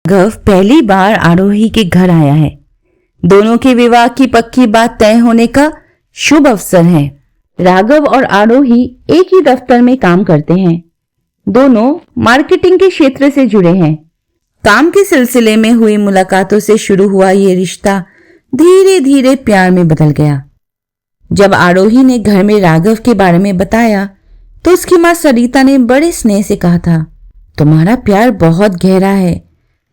राघव पहली बार आरोही के घर आया है। दोनों के विवाह की पक्की बात तय होने का शुभ अवसर है। राघव और आरोही एक ही दफ्तर में काम करते हैं। दोनों मार्केटिंग के क्षेत्र से जुड़े हैं। काम के सिलसिले में हुई मुलाकातों से शुरू हुआ ये रिश्ता धीरे धीरे प्यार में बदल गया। जब आरोही ने घर में राघव के बारे में बताया तो उसकी मां सरिता ने बड़े स्नेह से कहा था, तुम्हारा प्यार बहुत गहरा है।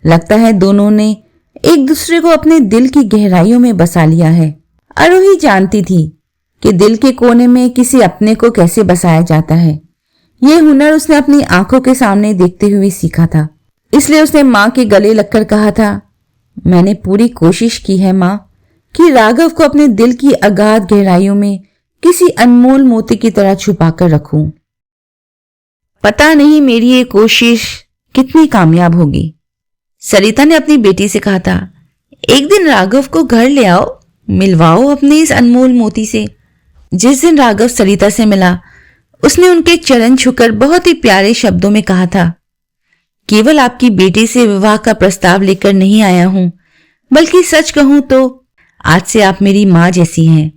लगता है दोनों ने एक दूसरे को अपने दिल की गहराइयों में बसा लिया है। आरोही जानती थी कि दिल के कोने में किसी अपने को कैसे बसाया जाता है। ये हुनर उसने अपनी आंखों के सामने देखते हुए सीखा था। इसलिए उसने मां के गले लगकर कहा था, मैंने पूरी कोशिश की है मां कि राघव को अपने दिल की अगाध गहराइयों में किसी अनमोल मोती की तरह छुपा कर रखूं। पता नहीं मेरी ये कोशिश कितनी कामयाब होगी। सरिता ने अपनी बेटी से कहा था, एक दिन राघव को घर ले आओ, मिलवाओ अपने इस अनमोल मोती से। जिस दिन राघव सरिता से मिला उसने उनके चरण छूकर बहुत ही प्यारे शब्दों में कहा था, केवल आपकी बेटी से विवाह का प्रस्ताव लेकर नहीं आया हूं, बल्कि सच कहूं तो आज से आप मेरी मां जैसी हैं।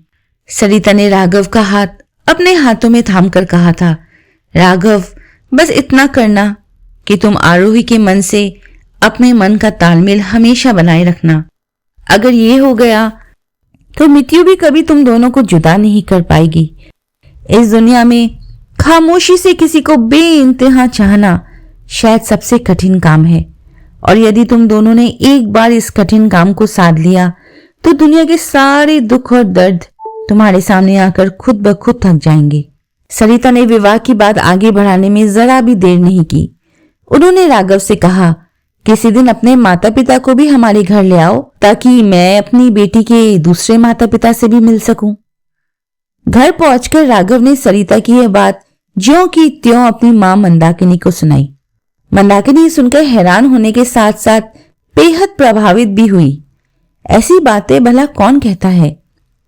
सरिता ने राघव का हाथ अपने हाथों में थामकर कहा था, राघव बस इतना करना कि तुम आरोही के मन से अपने मन का तालमेल हमेशा बनाए रखना। अगर ये हो गया तो मृत्यु भी कभी तुम दोनों को जुदा नहीं कर पाएगी। इस दुनिया में खामोशी से किसी को बेइंतहा चाहना शायद सबसे कठिन काम है, और यदि तुम दोनों ने एक बार इस कठिन काम को साध लिया तो दुनिया के सारे दुख और दर्द तुम्हारे सामने आकर खुद ब खुद थक जाएंगे। सरिता ने विवाह की बात आगे बढ़ाने में जरा भी देर नहीं की। उन्होंने राघव से कहा, किसी दिन अपने माता पिता को भी हमारे घर ले आओ ताकि मैं अपनी बेटी के दूसरे माता पिता से भी मिल सकूं। घर पहुंचकर राघव ने सरिता की यह बात ज्यों की त्यों अपनी मां मंदाकिनी को सुनाई। मंदाकिनी सुनकर हैरान होने के साथ साथ बेहद प्रभावित भी हुई। ऐसी बातें भला कौन कहता है?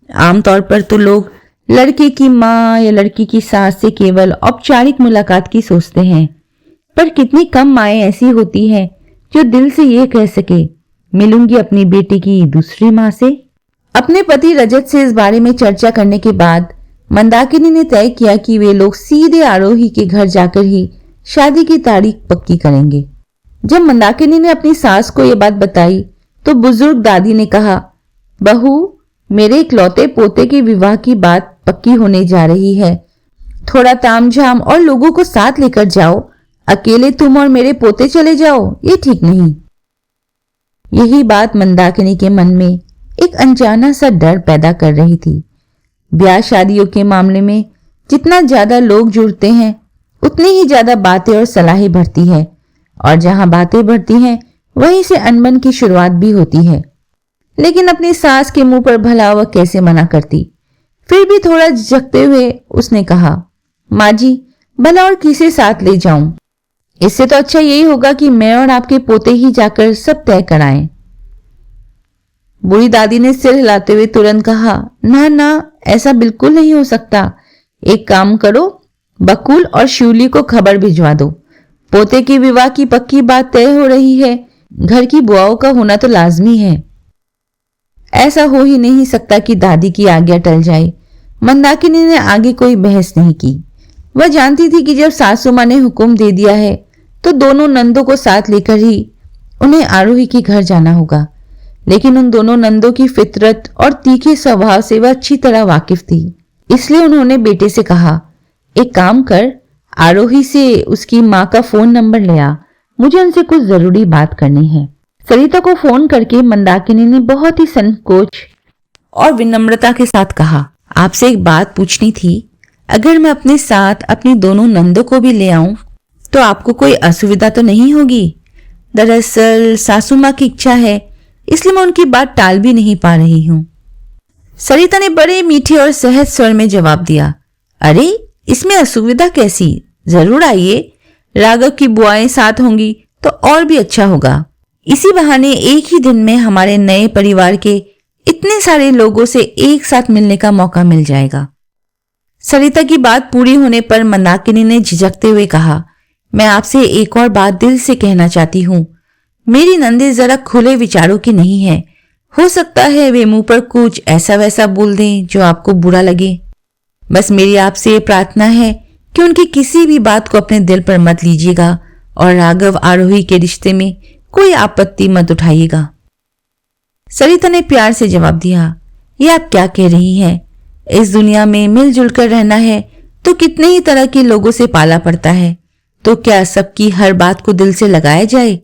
आमतौर पर तो लोग लड़के की मां या लड़की की सास से केवल औपचारिक मुलाकात की सोचते हैं, पर कितनी कम माएं ऐसी होती हैं जो दिल से ये कह सके, मिलूंगी अपनी बेटी की दूसरी मां से। अपने पति रजत से इस बारे में चर्चा करने के बाद मंदाकिनी ने तय किया कि वे लोग सीधे आरोही के घर जाकर ही शादी की तारीख पक्की करेंगे। जब मंदाकिनी ने अपनी सास को यह बात बताई तो बुजुर्ग दादी ने कहा, बहू, मेरे इकलौते पोते के विवाह की बात पक्की होने जा रही है। थोड़ा तामझाम और लोगों को साथ लेकर जाओ, अकेले तुम और मेरे पोते चले जाओ, ये ठीक नहीं। यही बात मंदाकिनी के मन में एक अनजाना सा डर पैदा कर रही थी। ब्याह शादियों के मामले में जितना ज्यादा लोग जुड़ते हैं उतनी ही ज्यादा बातें और सलाहें बढ़ती है, और जहां बातें बढ़ती हैं वहीं से अनबन की शुरुआत भी होती है। लेकिन अपनी सास के मुंह पर भला वह कैसे मना करती। फिर भी थोड़ा झिझकते हुए उसने कहा, माँ जी, भला और किसे साथ ले जाऊं? इससे तो अच्छा यही होगा कि मैं और आपके पोते ही जाकर सब तय कराएं। बूढ़ी दादी ने सिर हिलाते हुए तुरंत कहा, ना ना, ऐसा बिल्कुल नहीं हो सकता। एक काम करो, बकुल और शिवली को खबर भिजवा दो। पोते के विवाह की पक्की बात तय हो रही है, घर की बुआओं का होना तो लाजमी है। ऐसा हो ही नहीं सकता कि दादी की आज्ञा टल जाए। मंदाकिनी ने आगे कोई बहस नहीं की। वह जानती थी कि जब सासू मां ने हुक्म दे दिया है तो दोनों नंदों को साथ लेकर ही उन्हें आरोही के घर जाना होगा। लेकिन उन दोनों नंदों की फितरत और तीखे स्वभाव से वह अच्छी तरह वाकिफ थी। इसलिए उन्होंने बेटे से कहा, एक काम कर, आरोही से उसकी माँ का फोन नंबर ले आ, मुझे उनसे कुछ जरूरी बात करनी है। सरिता को फोन करके मंदाकिनी ने बहुत ही संकोच और विनम्रता के साथ कहा, आपसे एक बात पूछनी थी। अगर मैं अपने साथ अपनी दोनों नंदों को भी ले आऊं तो आपको कोई असुविधा तो नहीं होगी? दरअसल सासू माँ की इच्छा है, इसलिए मैं उनकी बात टाल भी नहीं पा रही हूं। सरिता ने बड़े मीठे और सहज स्वर में जवाब दिया, अरे इसमें असुविधा कैसी, जरूर आइए। राघव की बुआएं साथ होंगी तो और भी अच्छा होगा। इसी बहाने एक ही दिन में हमारे नए परिवार के इतने सारे लोगों से एक साथ मिलने का मौका मिल जाएगा। सरिता की बात पूरी होने पर मंदाकिनी ने झिझकते हुए कहा, मैं आपसे एक और बात दिल से कहना चाहती हूँ। मेरी नंदे जरा खुले विचारों की नहीं है। हो सकता है वे मुंह पर कुछ ऐसा वैसा बोल दें जो आपको बुरा लगे। बस मेरी आपसे ये प्रार्थना है कि उनकी किसी भी बात को अपने दिल पर मत लीजिएगा और राघव आरोही के रिश्ते में कोई आपत्ति मत उठाइएगा। सरिता ने प्यार से जवाब दिया, ये आप क्या कह रही हैं? इस दुनिया में मिलजुल कर रहना है तो कितने ही तरह के लोगों से पाला पड़ता है, तो क्या सबकी हर बात को दिल से लगाया जाए?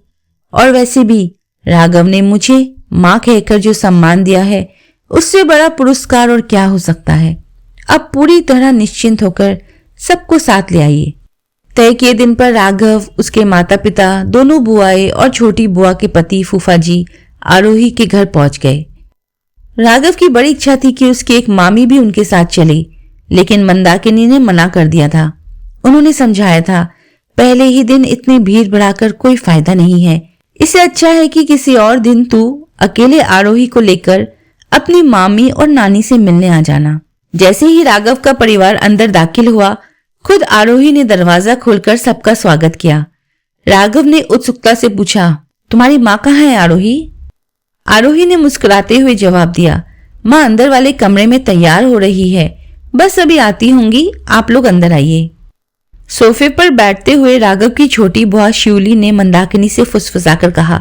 और वैसे भी राघव ने मुझे मां कहकर जो सम्मान दिया है उससे बड़ा पुरस्कार और क्या हो सकता है। अब पूरी तरह निश्चिंत होकर सबको साथ ले आइए। तय किए दिन पर राघव, उसके माता पिता, दोनों बुआएं और छोटी बुआ के पति फूफा जी आरोही के घर पहुंच गए। राघव की बड़ी इच्छा थी कि उसकी एक मामी भी उनके साथ चले, लेकिन मंदाकिनी ने मना कर दिया था। उन्होंने समझाया था, पहले ही दिन इतनी भीड़ बढ़ाकर कोई फायदा नहीं है, इससे अच्छा है कि किसी और दिन तू अकेले आरोही को लेकर अपनी मामी और नानी से मिलने आ जाना। जैसे ही राघव का परिवार अंदर दाखिल हुआ, खुद आरोही ने दरवाजा खोलकर सबका स्वागत किया। राघव ने उत्सुकता से पूछा, तुम्हारी माँ कहाँ है आरोही? आरोही ने मुस्कुराते हुए जवाब दिया, माँ अंदर वाले कमरे में तैयार हो रही है, बस अभी आती होंगी, आप लोग अंदर आइए। सोफे पर बैठते हुए राघव की छोटी बुआ शिवली ने मंदाकिनी से फुसफुसाकर कहा,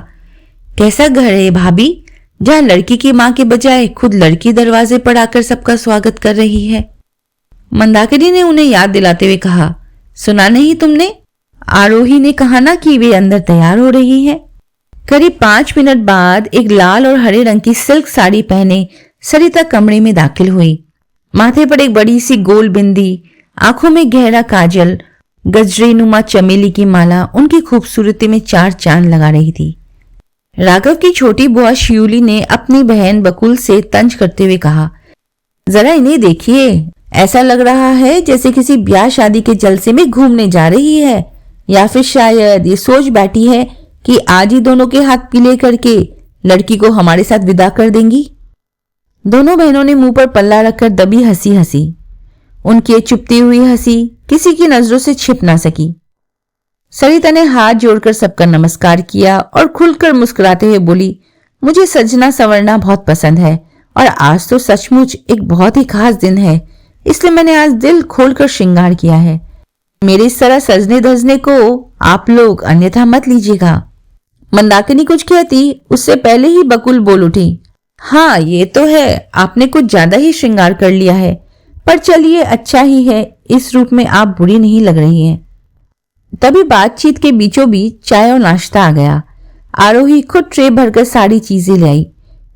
कैसा घर है भाभी, जहाँ लड़की की माँ के बजाय खुद लड़की दरवाजे पर आकर सबका स्वागत कर रही है। मंदाकिनी ने उन्हें याद दिलाते हुए कहा, सुना नहीं तुमने? आरोही ने कहा ना कि वे अंदर तैयार हो रही है। करीब 5 मिनट बाद एक लाल और हरे रंग की सिल्क साड़ी पहने सरिता कमरे में दाखिल हुई। माथे पर एक बड़ी सी गोल बिंदी, आंखों में गहरा काजल, गजरे नुमा चमेली की माला उनकी खूबसूरती में 4 चांद लगा रही थी। राघव की छोटी बुआ शिवली ने अपनी बहन बकुल से तंज करते हुए कहा, जरा इन्हें देखिए, ऐसा लग रहा है जैसे किसी ब्याह शादी के जलसे में घूमने जा रही है, या फिर शायद ये सोच बैठी है कि आज ही दोनों के हाथ पीले करके लड़की को हमारे साथ विदा कर देंगी। दोनों बहनों ने मुंह पर पल्ला रखकर दबी हंसी हंसी। उनकी चुपती हुई हंसी किसी की नजरों से छिप ना सकी। सरिता ने हाथ जोड़कर सबका नमस्कार किया और खुलकर मुस्कुराते हुए बोली, मुझे सजना संवरना बहुत पसंद है और आज तो सचमुच एक बहुत ही खास दिन है, इसलिए मैंने आज दिल खोलकर श्रृंगार किया है। मेरे इस तरह सजने धजने को आप लोग अन्यथा मत लीजिएगा। मंदाकिनी कुछ कहती उससे पहले ही बकुल बोल उठी, हाँ ये तो है, आपने कुछ ज्यादा ही श्रृंगार कर लिया है, पर चलिए अच्छा ही है, इस रूप में आप बुरी नहीं लग रही हैं। तभी बातचीत के बीचों बीच चाय और नाश्ता आ गया। आरोही खुद ट्रे भरकर सारी चीजें ले आई।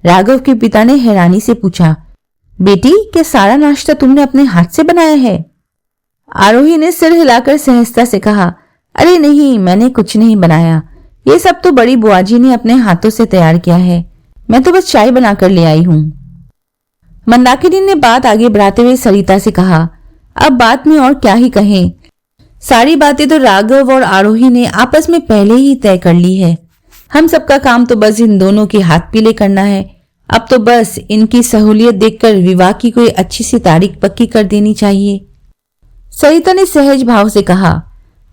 राघव के पिता ने हैरानी से पूछा, बेटी क्या सारा नाश्ता तुमने अपने हाथ से बनाया है? आरोही ने सिर हिलाकर सहजता से कहा, अरे नहीं, मैंने कुछ नहीं बनाया, ये सब तो बड़ी बुआ जी ने अपने हाथों से तैयार किया है, मैं तो बस चाय बनाकर ले आई हूं। मंदाकिनी ने बात आगे बढ़ाते हुए सरिता से कहा, अब बात में और क्या ही कहें, सारी बातें तो राघव और आरोही ने आपस में पहले ही तय कर ली है। हम सबका काम तो बस इन दोनों के हाथ पीले करना है। अब तो बस इनकी सहूलियत देखकर विवाह की कोई अच्छी सी तारीख पक्की कर देनी चाहिए। सरिता ने सहज भाव से कहा,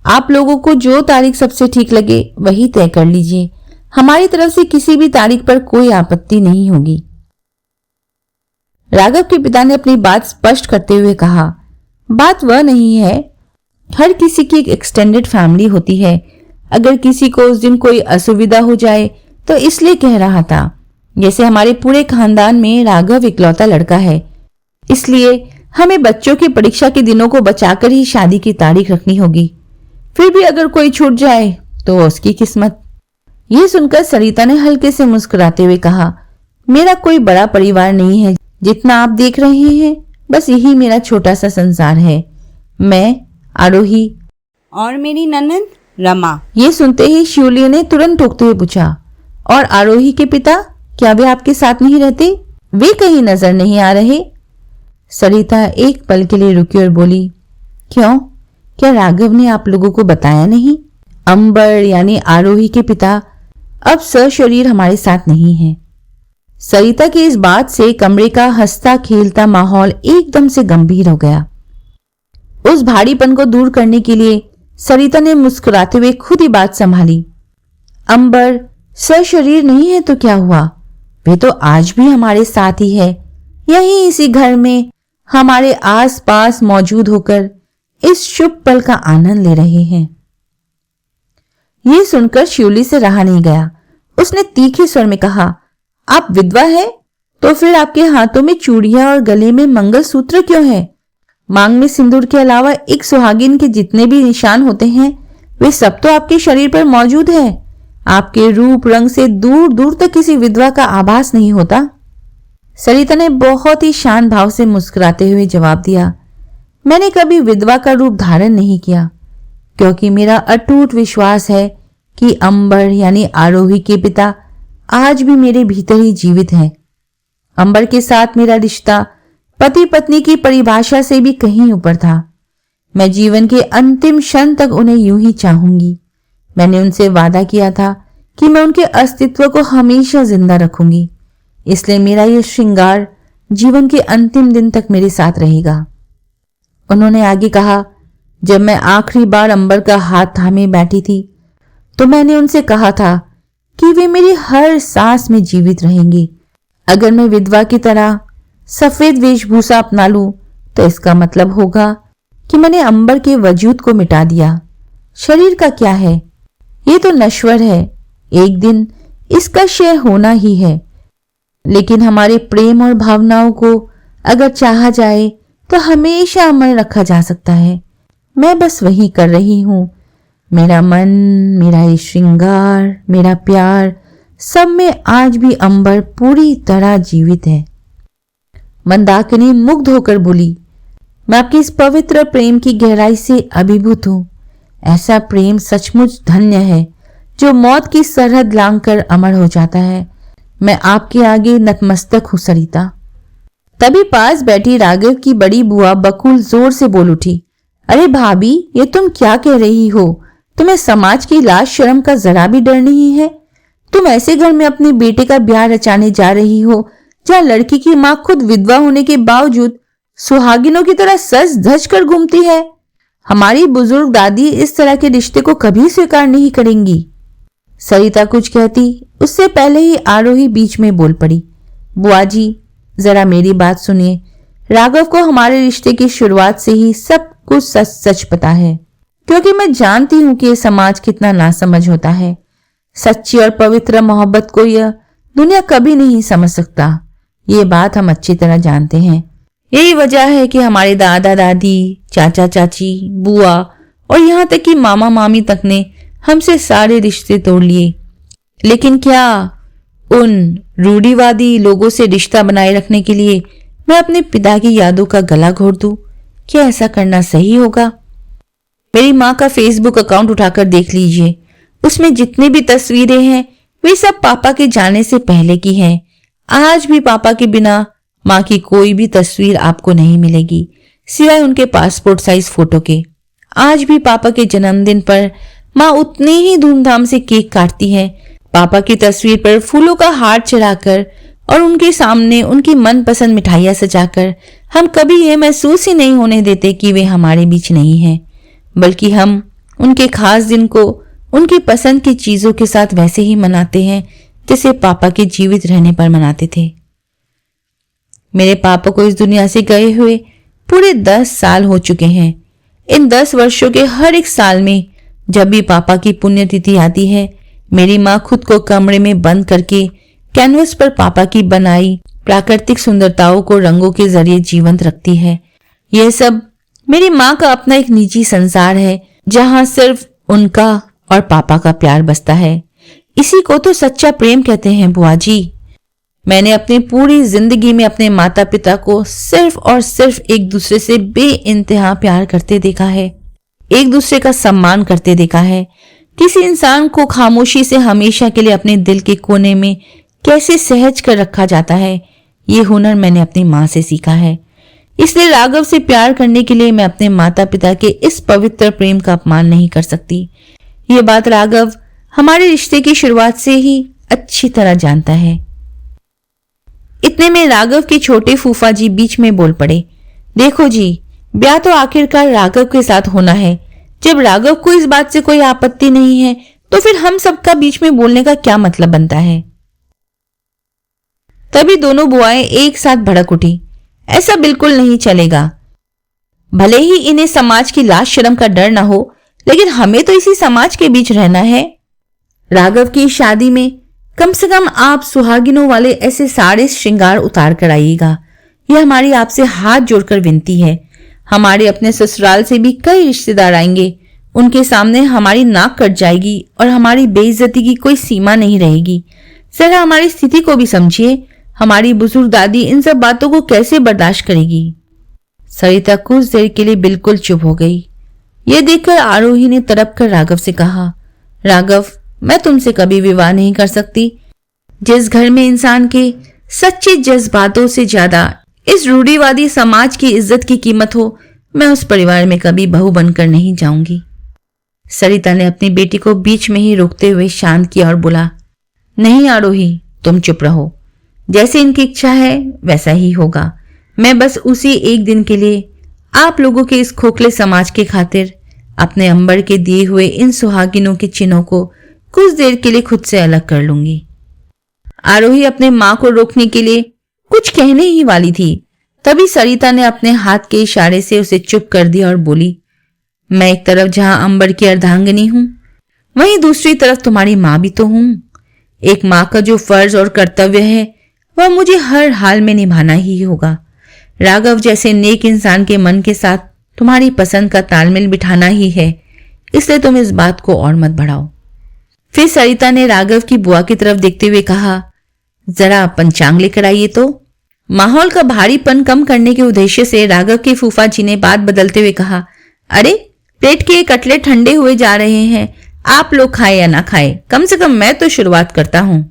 आप लोगों को जो तारीख सबसे ठीक लगे वही तय कर लीजिए, हमारी तरफ से किसी भी तारीख पर कोई आपत्ति नहीं होगी। राघव के पिता ने अपनी बात स्पष्ट करते हुए कहा, बात वह नहीं है, हर किसी की एक एक्सटेंडेड फैमिली होती है, अगर किसी को उस दिन कोई असुविधा हो जाए तो इसलिए कह रहा था। जैसे हमारे पूरे खानदान में राघव इकलौता लड़का है, इसलिए हमें बच्चों की परीक्षा के दिनों को बचाकर ही शादी की तारीख रखनी होगी। फिर भी अगर कोई छूट जाए तो उसकी किस्मत। ये सुनकर सरिता ने हल्के से मुस्कुराते हुए कहा, मेरा कोई बड़ा परिवार नहीं है, जितना आप देख रहे हैं बस यही मेरा छोटा सा संसार है, मैं, आरोही और मेरी ननद रमा। ये सुनते ही शिवली ने तुरंत टोकते हुए पूछा, और आरोही के पिता क्या वे आपके साथ नहीं रहते? वे कहीं नजर नहीं आ रहे? सरिता एक पल के लिए रुकी और बोली, क्यों, क्या राघव ने आप लोगों को बताया नहीं? अंबर यानी आरोही के पिता अब सशरीर हमारे साथ नहीं है। सरिता की इस बात से कमरे का हंसता खेलता माहौल एकदम से गंभीर हो गया। उस भारीपन को दूर करने के लिए सरिता ने मुस्कुराते हुए खुद ही बात संभाली, अंबर सशरीर नहीं है तो क्या हुआ, वे तो आज भी हमारे साथ ही है, यहीं इसी घर में हमारे आस पास मौजूद होकर इस शुभ पल का आनंद ले रहे हैं। ये सुनकर शिवली से रहा नहीं गया। उसने तीखे स्वर में कहा, आप विधवा है तो फिर आपके हाथों में चूड़ियां और गले में मंगलसूत्र क्यों है? मांग में सिंदूर के अलावा एक सुहागिन के जितने भी निशान होते हैं वे सब तो आपके शरीर पर मौजूद है। आपके रूप रंग से दूर दूर तक किसी विधवा का आभास नहीं होता। सरिता ने बहुत ही शांत भाव से मुस्कुराते हुए जवाब दिया, मैंने कभी विधवा का रूप धारण नहीं किया, क्योंकि मेरा अटूट विश्वास है कि अंबर यानी आरोही के पिता आज भी मेरे भीतर ही जीवित हैं। अंबर के साथ मेरा रिश्ता पति पत्नी की परिभाषा से भी कहीं ऊपर था। मैं जीवन के अंतिम क्षण तक उन्हें यूं ही चाहूंगी। मैंने उनसे वादा किया था कि मैं उनके अस्तित्व को हमेशा जिंदा रखूंगी, इसलिए मेरा यह श्रृंगार जीवन के अंतिम दिन तक मेरे साथ रहेगा। उन्होंने आगे कहा, जब मैं आखिरी बार अंबर का हाथ थामे बैठी थी तो मैंने उनसे कहा था कि वे मेरी हर सांस में जीवित रहेंगी। अगर मैं विधवा की तरह सफेद वेशभूषा अपना लूं तो इसका मतलब होगा कि मैंने अंबर के वजूद को मिटा दिया। शरीर का क्या है, ये तो नश्वर है, एक दिन इसका क्षय होना ही है, लेकिन हमारे प्रेम और भावनाओं को अगर चाहा जाए तो हमेशा अमर रखा जा सकता है। मैं बस वही कर रही हूं। मेरा मन, मेरा ये श्रृंगार, मेरा प्यार, सब में आज भी अंबर पूरी तरह जीवित है। मंदाकिनी मुग्ध होकर बोली, मैं आपकी इस पवित्र प्रेम की गहराई से अभिभूत हूं। ऐसा प्रेम सचमुच धन्य है जो मौत की सरहद लांघकर अमर हो जाता है। मैं आपके आगे नतमस्तक हूं सरिता। तभी पास बैठी राघव की बड़ी बुआ बकुल जोर से बोल उठी, अरे भाभी, ये तुम क्या कह रही हो? तुम्हें समाज की लाज शर्म का जरा भी डर नहीं है? तुम ऐसे घर में अपने बेटे का ब्याह रचाने जा रही हो जहां लड़की की मां खुद विधवा होने के बावजूद सुहागिनों की तरह सज धज कर घूमती है। हमारी बुजुर्ग दादी इस तरह के रिश्ते को कभी स्वीकार नहीं करेंगी। सरिता कुछ कहती उससे पहले ही आरोही बीच में बोल पड़ी, बुआ जी, जरा मेरी बात सुनिए। राघव को हमारे रिश्ते की शुरुआत से ही सब कुछ सच सच पता है, क्योंकि मैं जानती हूं कि यह समाज कितना नासमझ होता है। सच्ची और पवित्र मोहब्बत को यह दुनिया कभी नहीं समझ सकता। ये बात हम अच्छी तरह जानते हैं। यही वजह है कि हमारे दादा दादी, चाचा चाची, बुआ और यहाँ तक कि मामा मामी तक ने हमसे सारे रिश्ते तोड़ लिए। लेकिन क्या उन रूढ़िवादी लोगों से रिश्ता बनाए रखने के लिए मैं अपने पिता की यादों का गला घोट दूं? क्या ऐसा करना सही होगा? मेरी माँ का फेसबुक अकाउंट उठाकर देख लीजिए। उसमें जितनी भी तस्वीरें हैं वे सब पापा के जाने से पहले की हैं। आज भी पापा के बिना माँ की कोई भी तस्वीर आपको नहीं मिलेगी, सिवाय उनके पासपोर्ट साइज फोटो के। आज भी पापा के जन्मदिन पर माँ उतनी ही धूमधाम से केक काटती है, पापा की तस्वीर पर फूलों का हार चढ़ाकर और उनके सामने उनकी मनपसंद मिठाइयां सजाकर। हम कभी ये महसूस ही नहीं होने देते कि वे हमारे बीच नहीं हैं, बल्कि हम उनके खास दिन को उनकी पसंद की चीजों के साथ वैसे ही मनाते हैं जैसे पापा के जीवित रहने पर मनाते थे। मेरे पापा को इस दुनिया से गए हुए पूरे 10 साल हो चुके हैं। इन 10 वर्षों के हर एक साल में जब भी पापा की पुण्यतिथि आती है, मेरी माँ खुद को कमरे में बंद करके कैनवस पर पापा की बनाई प्राकृतिक सुंदरताओं को रंगों के जरिए जीवंत रखती है। यह सब मेरी माँ का अपना एक निजी संसार है, जहां सिर्फ उनका और पापा का प्यार बसता है। इसी को तो सच्चा प्रेम कहते हैं बुआ जी। मैंने अपनी पूरी जिंदगी में अपने माता पिता को सिर्फ और सिर्फ एक दूसरे से बेइंतहा प्यार करते देखा है, एक दूसरे का सम्मान करते देखा है। किसी इंसान को खामोशी से हमेशा के लिए अपने दिल के कोने में कैसे सहज कर रखा जाता है, ये हुनर मैंने अपनी माँ से सीखा है। इसलिए राघव से प्यार करने के लिए मैं अपने माता पिता के इस पवित्र प्रेम का अपमान नहीं कर सकती। ये बात राघव हमारे रिश्ते की शुरुआत से ही अच्छी तरह जानता है। इतने में राघव के छोटे फूफा जी बीच में बोल पड़े, देखो जी, ब्याह तो आखिरकार राघव के साथ होना है। जब राघव को इस बात से कोई आपत्ति नहीं है तो फिर हम सबका बीच में बोलने का क्या मतलब बनता है? तभी दोनों बुआएं एक साथ भड़क उठी। ऐसा बिल्कुल नहीं चलेगा। भले ही इन्हें समाज की लाज शर्म का डर ना हो, लेकिन हमें तो इसी समाज के बीच रहना है। राघव की शादी में कम से कम आप सुहागिनों वाले ऐसे सारे श्रृंगार उतार कर आइएगा। यह हमारी आपसे हाथ जोड़कर विनती है। हमारे अपने ससुराल से भी कई रिश्तेदार आएंगे। उनके सामने हमारी नाक कट जाएगी और हमारी बेइज्जती की कोई सीमा नहीं रहेगी। जरा हमारी स्थिति को भी समझिए। हमारी बुजुर्ग दादी इन सब बातों को कैसे बर्दाश्त करेगी? सरिता कुछ देर के लिए बिल्कुल चुप हो गई। यह देखकर आरोही ने तड़प कर राघव से कहा, राघव, मैं तुमसे कभी विवाह नहीं कर सकती। जिस घर में इंसान के सच्चे जज्बातों से ज्यादा इस रूढ़िवादी समाज की इज्जत की कीमत हो, मैं उस परिवार में कभी बहू बनकर नहीं जाऊंगी। सरिता ने अपनी बेटी को बीच में ही रोकते हुए शांत किया और बोला, नहीं आरोही, तुम चुप रहो। जैसे इनकी इच्छा है वैसा ही होगा। मैं बस उसी एक दिन के लिए आप लोगों के इस खोखले समाज के खातिर अपने अंबर के दिए हुए इन सुहागिनों के चिन्हों को कुछ देर के लिए खुद से अलग कर लूंगी। आरोही अपने मां को रोकने के लिए कुछ कहने ही वाली थी, तभी सरिता ने अपने हाथ के इशारे से उसे चुप कर दिया और बोली, मैं एक तरफ जहां अंबर की अर्धांगिनी हूं, वहीं दूसरी तरफ तुम्हारी मां भी तो हूं। एक मां का जो फर्ज और कर्तव्य है वह मुझे हर हाल में निभाना ही होगा। राघव जैसे नेक इंसान के मन के साथ तुम्हारी पसंद का तालमेल बिठाना ही है, इसलिए तुम इस बात को और मत बढ़ाओ। फिर सरिता ने राघव की बुआ की तरफ देखते हुए कहा, जरा पंचांग लेकर आइए तो। माहौल का भारीपन कम करने के उद्देश्य से राघव के फूफा जी ने बात बदलते हुए कहा, अरे प्लेट के कटलेट ठंडे हुए जा रहे हैं, आप लोग खाए या ना खाए, कम से कम मैं तो शुरुआत करता हूं।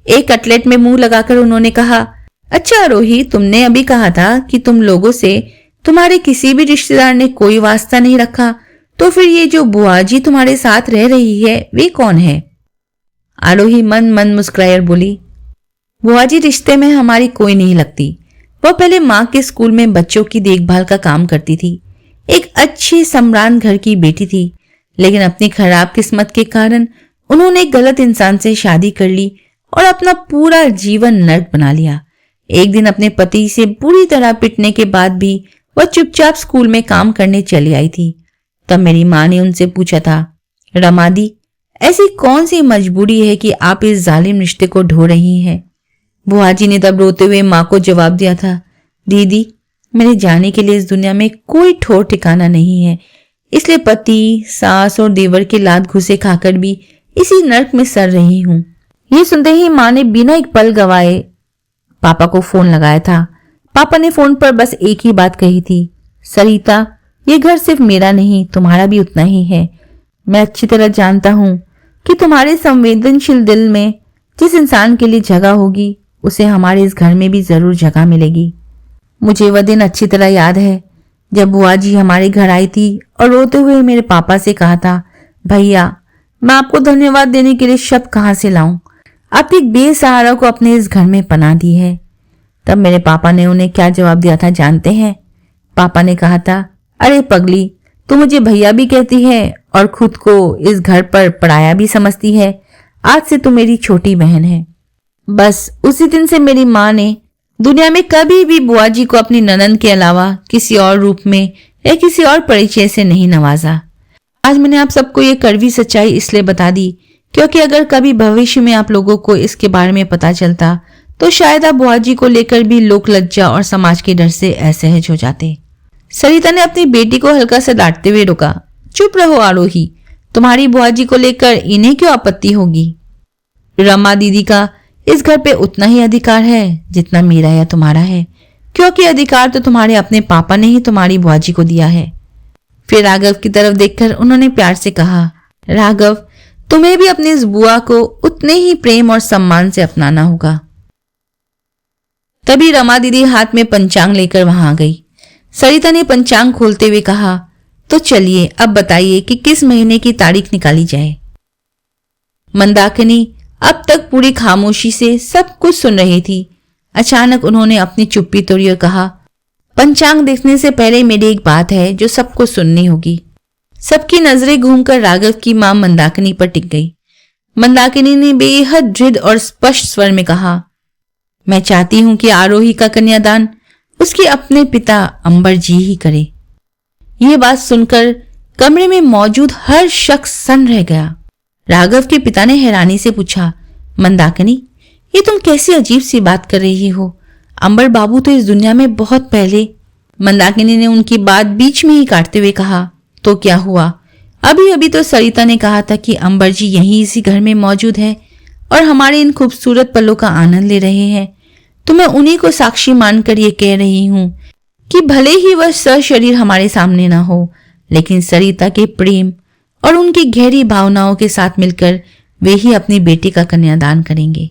एक कटलेट में मुंह लगाकर उन्होंने कहा, अच्छा रोही, तुमने अभी कहा था कि तुम लोगों से तुम्हारे किसी भी रिश्तेदार ने कोई वास्ता नहीं रखा, तो फिर ये जो बुआ जी तुम्हारे साथ रह रही है वे कौन है? आरोही मन मन मुस्कुराई और बोली, बुआ जी रिश्ते में हमारी कोई नहीं लगती। वह पहले माँ के स्कूल में बच्चों की देखभाल का काम करती थी। एक अच्छे सम्रान घर की बेटी थी, लेकिन अपनी खराब किस्मत के कारण उन्होंने एक गलत इंसान से शादी कर ली और अपना पूरा जीवन नर्क बना लिया। एक दिन अपने पति से बुरी तरह पिटने के बाद भी वह चुपचाप स्कूल में काम करने चली आई थी। तब मेरी माँ ने उनसे पूछा था, रमा दी, ऐसी कौन सी मजबूरी है कि आप इस जालिम रिश्ते को ढो रही हैं? बुआ जी ने तब रोते हुए माँ को जवाब दिया था, दीदी, मेरे जाने के लिए इस दुनिया में कोई ठोर ठिकाना नहीं है, इसलिए पति, सास और देवर के लात घुसे खाकर भी इसी नर्क में सड़ रही हूँ। ये सुनते ही माँ ने बिना एक पल गवाए पापा को फोन लगाया था। पापा ने फोन पर बस एक ही बात कही थी, सरिता, ये घर सिर्फ मेरा नहीं तुम्हारा भी उतना ही है। मैं अच्छी तरह जानता हूँ कि तुम्हारे संवेदनशील दिल में जिस इंसान के लिए जगह होगी उसे हमारे इस घर में भी जरूर जगह मिलेगी। मुझे वह दिन अच्छी तरह याद है जब बुआ जी हमारे घर आई थी और रोते हुए मेरे पापा से कहा था, भैया, मैं आपको धन्यवाद देने के लिए शब्द कहाँ से लाऊं? आप एक बेसहारा को अपने इस घर में पनाह दी है। तब मेरे पापा ने उन्हें क्या जवाब दिया था जानते हैं? पापा ने कहा था, अरे पगली, तू मुझे भैया भी कहती है और खुद को इस घर पर पराया भी समझती है। आज से तू मेरी छोटी बहन है। बस उसी दिन से मेरी माँ ने दुनिया में कभी भी बुआ जी को अपनी ननंद के अलावा किसी और रूप में या किसी और परिचय से नहीं नवाजा। आज मैंने आप सबको ये कड़वी सच्चाई इसलिए बता दी क्योंकि अगर कभी भविष्य में आप लोगों को इसके बारे में पता चलता तो शायद आप बुआ जी को लेकर भी लोक लज्जा और समाज के डर से असहज हो जाते। सरिता ने अपनी बेटी को हल्का से डांटते हुए रोका, चुप रहो आरोही, तुम्हारी बुआ जी को लेकर इन्हें क्यों आपत्ति होगी? रमा दीदी का इस घर पे उतना ही अधिकार है जितना मेरा या तुम्हारा है, क्योंकि अधिकार तो तुम्हारे अपने पापा ने ही तुम्हारी बुआ जी को दिया है। फिर राघव की तरफ देखकर उन्होंने प्यार से कहा, राघव, तुम्हें भी अपनी इस बुआ को उतने ही प्रेम और सम्मान से अपनाना होगा। तभी रमा दीदी हाथ में पंचांग लेकर वहां आ गई। सरिता ने पंचांग खोलते हुए कहा, तो चलिए अब बताइए कि किस महीने की तारीख निकाली जाए। मंदाकिनी अब तक पूरी खामोशी से सब कुछ सुन रही थी। अचानक उन्होंने अपनी चुप्पी तोड़ी और कहा, पंचांग देखने से पहले मेरी एक बात है जो सबको सुननी होगी। सबकी नजरें घूमकर राघव की मां मंदाकिनी पर टिक गई। मंदाकिनी ने बेहद दृढ़ और स्पष्ट स्वर में कहा, मैं चाहती हूं कि आरोही का कन्यादान उसके अपने पिता अंबर जी ही करे। यह बात सुनकर कमरे में मौजूद हर शख्स सन्न रह गया। राघव के पिता ने हैरानी से पूछा, मंदाकिनी, ये तुम कैसी अजीब सी बात कर रही हो? अंबर बाबू तो इस दुनिया में बहुत पहले। मंदाकिनी ने उनकी बात बीच में ही काटते हुए कहा, तो क्या हुआ? अभी अभी तो सरिता ने कहा था कि अंबर जी यहीं इसी घर में मौजूद है और हमारे इन खूबसूरत पलों का आनंद ले रहे हैं। तो मैं उन्हीं को साक्षी मानकर ये कह रही हूं कि भले ही वह सशरीर हमारे सामने ना हो, लेकिन सरिता के प्रेम और उनकी गहरी भावनाओं के साथ मिलकर वे ही अपनी बेटी का कन्यादान करेंगे।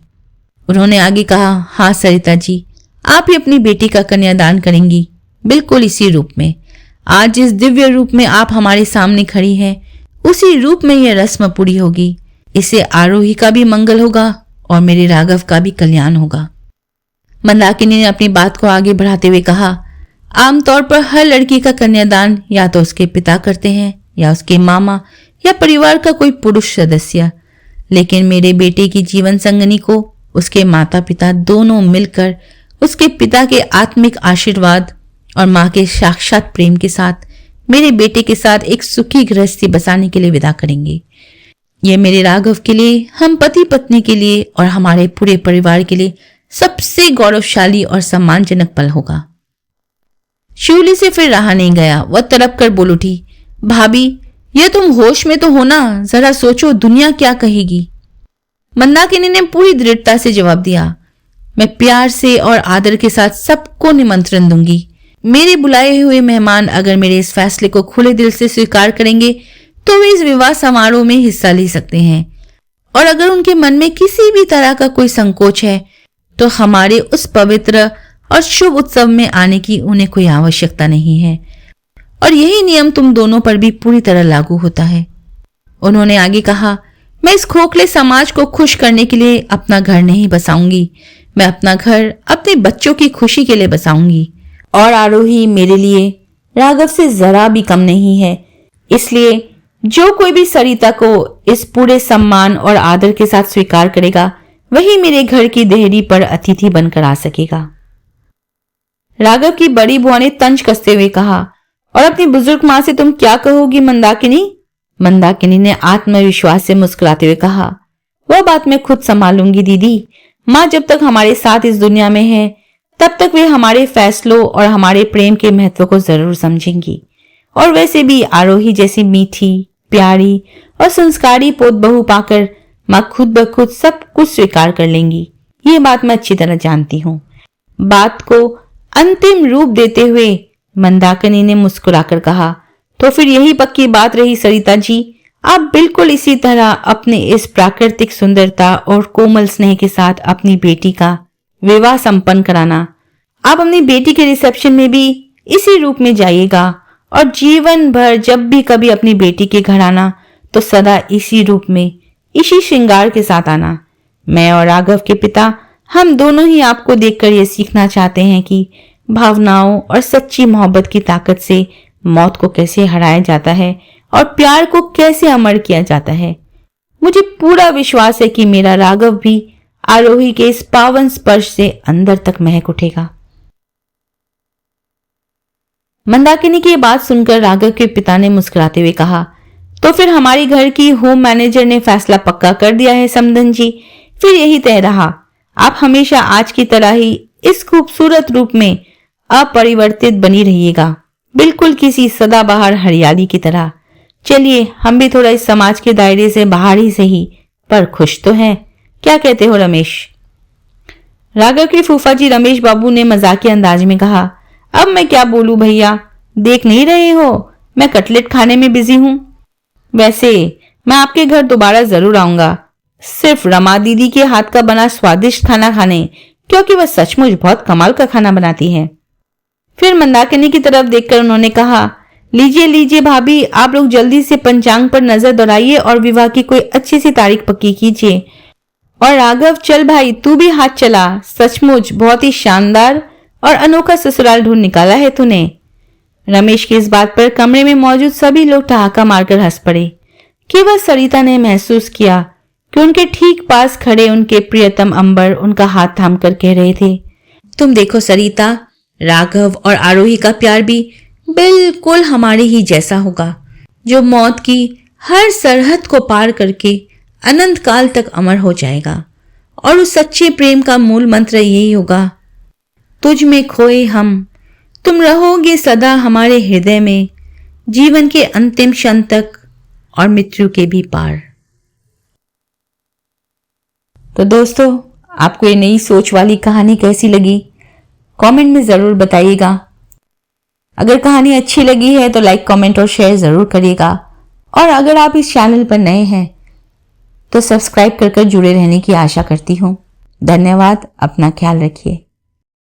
उन्होंने आगे कहा, हाँ सरिता जी, आप ही अपनी बेटी का कन्यादान करेंगी, बिल्कुल इसी रूप में। आज जिस दिव्य रूप में आप हमारे सामने खड़ी हैं, उसी रूप में यह रस्म पूरी होगी। इससे आरोही का भी मंगल होगा और मेरे राघव का भी कल्याण होगा। मंदाकिनी ने अपनी बात को आगे बढ़ाते हुए कहा, आमतौर पर हर लड़की का कन्यादान या तो उसके पिता करते हैं या उसके मामा या परिवार का कोई पुरुष सदस्य, लेकिन मेरे बेटे की जीवन संगनी को उसके माता पिता दोनों मिलकर उसके पिता के आत्मिक आशीर्वाद और मां के साक्षात प्रेम के साथ मेरे बेटे के साथ एक सुखी गृहस्थी बसाने के लिए विदा करेंगे। ये मेरे राघव के लिए, हम पति पत्नी के लिए और हमारे पूरे परिवार के लिए सबसे गौरवशाली और सम्मानजनक पल होगा। शिवली से फिर रहा नहीं गया। वह तड़प कर बोल उठी, भाभी, ये तुम होश में तो हो ना? जरा सोचो, दुनिया क्या कहेगी? मंदाकिनी ने पूरी दृढ़ता से जवाब दिया, मैं प्यार से और आदर के साथ सबको निमंत्रण दूंगी। मेरे बुलाए हुए मेहमान अगर मेरे इस फैसले को खुले दिल से स्वीकार करेंगे तो वे इस विवाह समारोह में हिस्सा ले सकते हैं, और अगर उनके मन में किसी भी तरह का कोई संकोच है तो हमारे उस पवित्र और शुभ उत्सव में आने की उन्हें कोई आवश्यकता नहीं है। और यही नियम तुम दोनों पर भी पूरी तरह लागू होता है। उन्होंने आगे कहा, मैं इस खोखले समाज को खुश करने के लिए अपना घर नहीं बसाऊंगी, मैं अपना घर अपने बच्चों की खुशी के लिए बसाऊंगी। और आरोही मेरे लिए राघव से जरा भी कम नहीं है, इसलिए जो कोई भी सरिता को इस पूरे सम्मान और आदर के साथ स्वीकार करेगा वही मेरे घर की देहरी पर अतिथि बनकर आ सकेगा। राघव की बड़ी बुआ ने तंज कसते हुए कहा, और अपनी बुजुर्ग मां से तुम क्या कहोगी मंदाकिनी? मंदाकिनी ने आत्मविश्वास से मुस्कुराते हुए कहा, वह बात मैं खुद संभालूंगी दीदी। मां जब तक हमारे साथ इस दुनिया में है तब तक वे हमारे फैसलों और हमारे प्रेम के महत्व को जरूर समझेंगी। और वैसे भी आरोही जैसी मीठी, प्यारी और संस्कारी पोत बहू पाकर मां खुद ब खुद सब कुछ स्वीकार कर लेंगी। ये बात मैं अच्छी तरह जानती हूँ। बात को अंतिम रूप देते हुए मंदाकिनी ने मुस्कुराकर कहा, तो फिर यही पक्की बात रही सरिता जी, आप बिल्कुल इसी तरह अपने इस प्राकृतिक सुंदरता और कोमल स्नेह के साथ अपनी बेटी का विवाह संपन्न कराना। आप अपनी बेटी के रिसेप्शन में भी इसी रूप में जाइएगा और जीवन भर जब भी कभी अपनी बेटी के घर आना तो सदा इसी रूप में, इसी श्रृंगार के साथ आना। मैं और राघव के पिता हम दोनों ही आपको देखकर ये सीखना चाहते हैं कि भावनाओं और सच्ची मोहब्बत की ताकत से मौत को कैसे हराया जाता है और प्यार को कैसे अमर किया जाता है। मुझे पूरा विश्वास है कि मेरा राघव भी आरोही के इस पावन स्पर्श से अंदर तक महक उठेगा। मंदाकिनी की बात सुनकर राघव के पिता ने मुस्कुराते हुए कहा, तो फिर हमारी घर की होम मैनेजर ने फैसला पक्का कर दिया है समधन जी। फिर यही तय रहा, आप हमेशा आज की तरह ही इस खूबसूरत रूप में अपरिवर्तित बनी रहिएगा, बिल्कुल किसी सदाबहार हरियाली की तरह। चलिए हम भी थोड़ा इस समाज के दायरे से बाहर ही सही पर खुश तो हैं। क्या कहते हो रमेश? राघव के फूफा जी रमेश बाबू ने मजाकिया अंदाज में कहा, अब मैं क्या बोलूं भैया, देख नहीं रहे हो मैं कटलेट खाने में बिजी हूं। वैसे मैं आपके घर दोबारा जरूर आऊंगा, सिर्फ रमा दीदी के हाथ का बना स्वादिष्ट खाना खाने, क्योंकि वह सचमुच बहुत कमाल का खाना बनाती है। फिर मंदाकिनी की तरफ देखकर उन्होंने कहा, लीजिए लीजिए भाभी, आप लोग जल्दी से पंचांग पर नजर दौड़ाइए और विवाह की कोई अच्छी सी तारीख पक्की कीजिए। और राघव चल भाई, तू भी हाथ चला, सचमुच बहुत ही शानदार और अनोखा ससुराल ढूंढ निकाला है तूने। रमेश की इस बात पर कमरे में मौजूद सभी लोग ठहाका मारकर हंस पड़े। केवल सरिता ने महसूस किया कि उनके ठीक पास खड़े उनके प्रियतम अंबर उनका हाथ थामकर कह रहे थे, तुम देखो सरिता, राघव और आरोही का प्यार भी बिल्कुल हमारे ही जैसा होगा, जो मौत की हर सरहद को पार करके अनंत काल तक अमर हो जाएगा। और उस सच्चे प्रेम का मूल मंत्र यही होगा, तुझ में खोए हम, तुम रहोगे सदा हमारे हृदय में, जीवन के अंतिम क्षण तक और मृत्यु के भी पार। तो दोस्तों, आपको ये नई सोच वाली कहानी कैसी लगी? कमेंट में जरूर बताइएगा। अगर कहानी अच्छी लगी है तो लाइक, कमेंट और शेयर जरूर करिएगा। और अगर आप इस चैनल पर नए हैं तो सब्सक्राइब कर जुड़े रहने की आशा करती हूँ। धन्यवाद। अपना ख्याल रखिए।